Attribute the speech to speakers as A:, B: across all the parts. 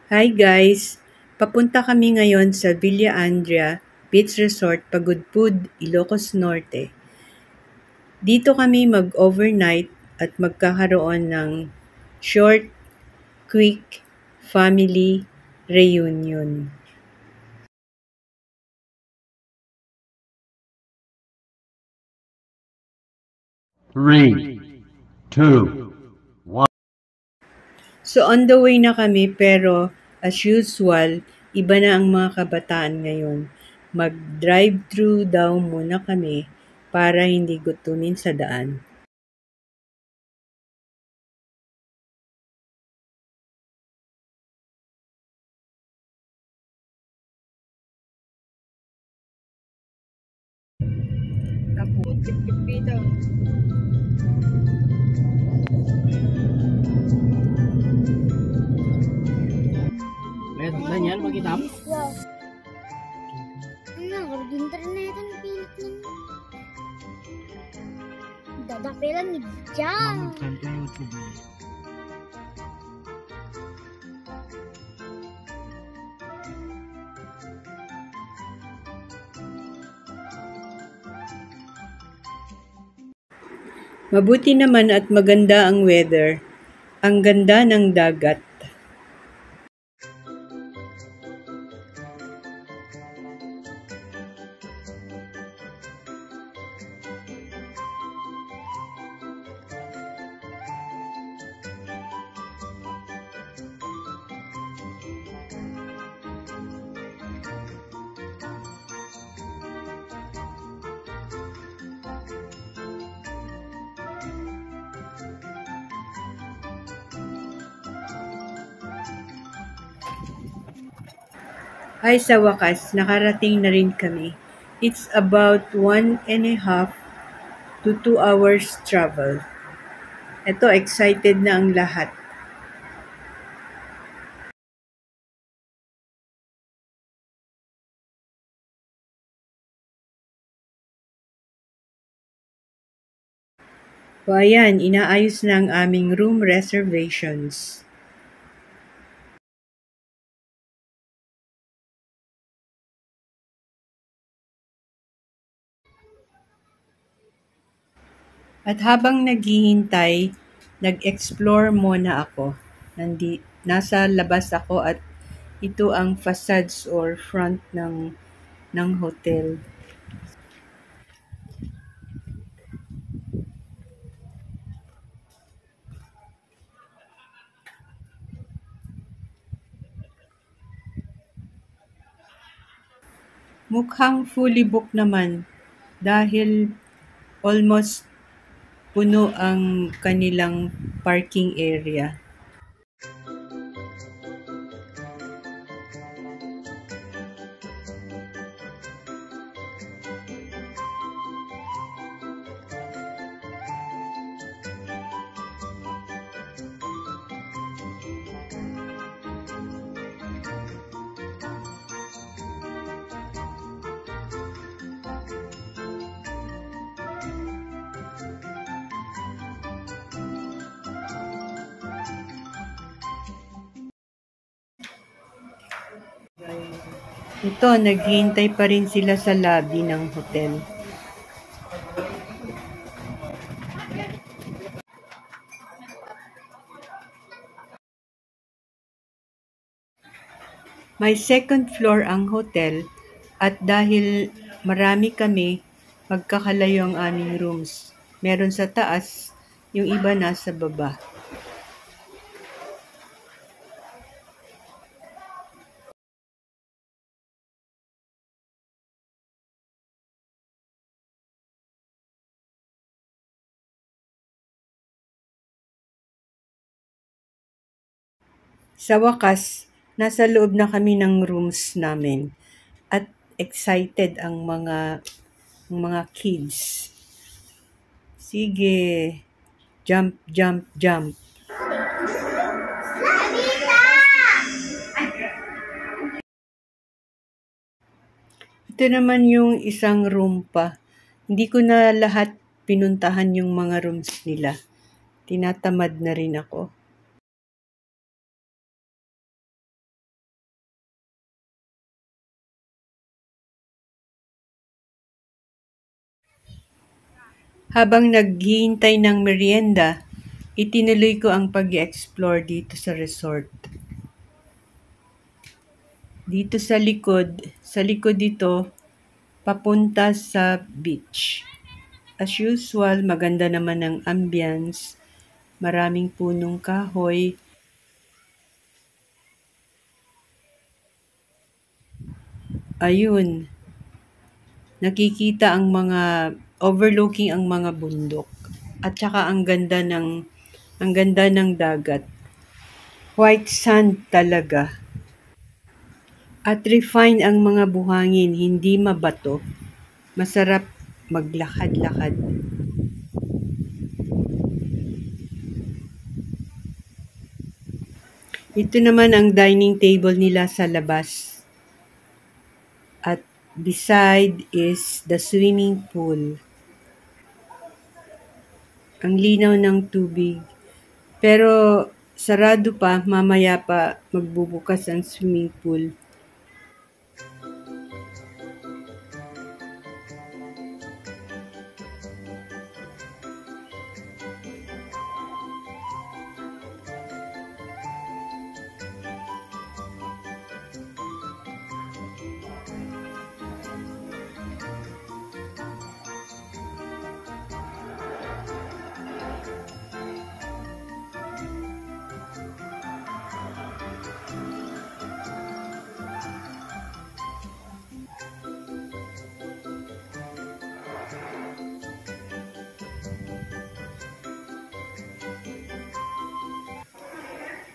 A: Hi guys! Papunta kami ngayon sa Villa Andrea Beach Resort, Pagudpud, Ilocos Norte. Dito kami mag-overnight at magkakaroon ng short, quick family reunion.
B: 3, 2, 1.
A: So on the way na kami pero as usual, iba na ang mga kabataan ngayon. Mag-drive-thru daw muna kami para hindi gutumin sa daan.
B: Daniel, magkitam?
C: Ya. Ano, di internet ang pilit nun. Dadapilan ni Jam.
B: YouTube.
A: Mabuti naman at maganda ang weather. Ang ganda ng dagat. Ay sa wakas, nakarating na rin kami. It's about 1.5 to 2 hours travel. Eto, excited na ang lahat. O ayan, inaayos na ang aming room reservations. At habang naghihintay, nag-explore muna ako. Nasa labas ako at ito ang facades or front ng hotel. Mukhang fully booked naman dahil almost puno ang kanilang parking area. Ito, naghihintay pa rin sila sa lobby ng hotel. May second floor ang hotel at dahil marami kami, magkakalayo ang aming rooms. Meron sa taas, yung iba nasa baba. Sa wakas, nasa loob na kami ng rooms namin at excited ang mga kids. Sige, jump, jump, jump. Ito naman yung isang room pa. Hindi ko na lahat pinuntahan yung mga rooms nila. Tinatamad na rin ako. Habang naghihintay ng merienda, itinuloy ko ang pag-explore dito sa resort. Dito sa likod dito, papunta sa beach. As usual, maganda naman ang ambience, maraming punong kahoy. Ayun, nakikita ang overlooking ang mga bundok. At saka ang ganda ng dagat. White sand talaga. At refine ang mga buhangin, hindi mabato. Masarap maglakad-lakad. Ito naman ang dining table nila sa labas. At beside is the swimming pool. Ang linaw ng tubig. Pero sarado pa, mamaya pa magbubukas ang swimming pool.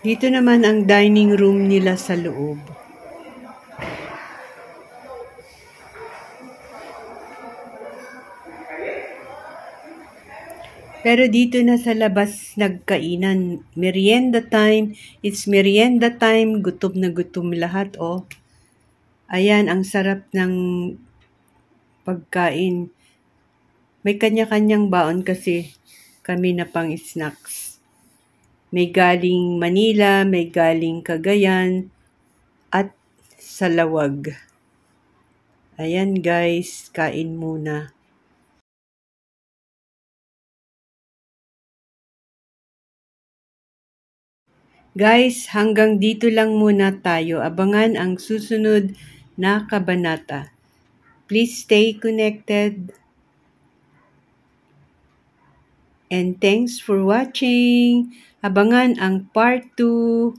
A: Dito naman ang dining room nila sa loob. Pero dito na sa labas nagkainan. Merienda time. It's merienda time. Gutom na gutom lahat, oh. Ayan, ang sarap ng pagkain. May kanya-kanyang baon kasi kami na pang snacks. May galing Manila, may galing Cagayan, at Salawag. Ayan guys, kain muna. Guys, hanggang dito lang muna tayo. Abangan ang susunod na kabanata. Please stay connected. And thanks for watching. Abangan ang part 2.